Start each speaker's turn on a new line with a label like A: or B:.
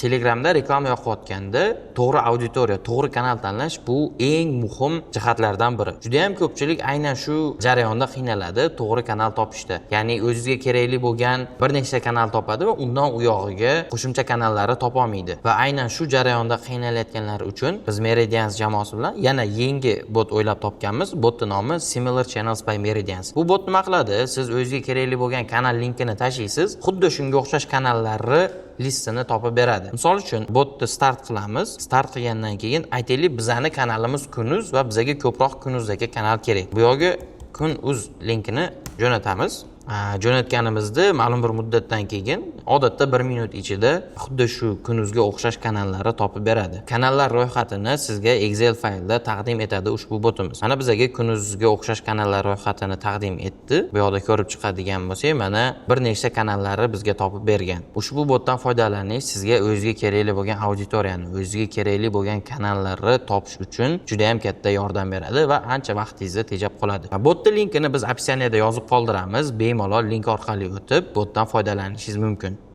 A: Telegramda reklama yoqayotganda to'g'ri auditoriya, to'g'ri kanal tanlash bu eng muhim jihatlardan biri. Juda ham ko'pchilik aynan shu jarayonda qiynaladi, to'g'ri kanal topishda. Ya'ni o'zingizga kerakli bo'lgan bir nechta kanal topadi va undan u yog'iga qo'shimcha kanallari topa olmaydi. Va aynan shu jarayonda qiynalayotganlar uchun biz Meridians jamoasi bilan yana yangi bot o'ylab topganmiz. Botning nomi Similar Channels by Meridians. Bu bot nima qiladi? Siz o'zingizga kerakli bo'lgan kanal linkini tashiysiz, xuddi shunga o'xshash kanallarni listini topib beradi. Misol uchun botni start qilamiz. Start qilgandan keyin aytaylik bizani kanalimiz Kunuz va bizga ko'proq Kunuzdagi kanal kerak. Bu yerga Kunuz linkini jo'natamiz. Jo'natganimizda ma'lum bir muddatdan keyin odatda 1 minut ichida xuddi shu Kunuzga o'xshash kanallarni topib beradi. Kanallar ro'yxatini sizga Excel faylda taqdim etadi ushbu botimiz. Mana bizga Kunuzga o'xshash kanallar ro'yxatini taqdim etdi. Bu yerda ko'rib chiqadigan bo'lsak, mana bir nechta kanallarni bizga topib bergan. Ushbu botdan foydalanish sizga o'zingizga kerakli bo'lgan auditoriyani, o'zingizga kerakli bo'lgan kanallarni topish uchun juda ham katta yordam beradi va ancha vaqtingizni tejab qoladi. Botning linkini biz opsiyada yozib qoldiramiz. Bemalol link orqali o'tib botdan foydalanishingiz mumkin.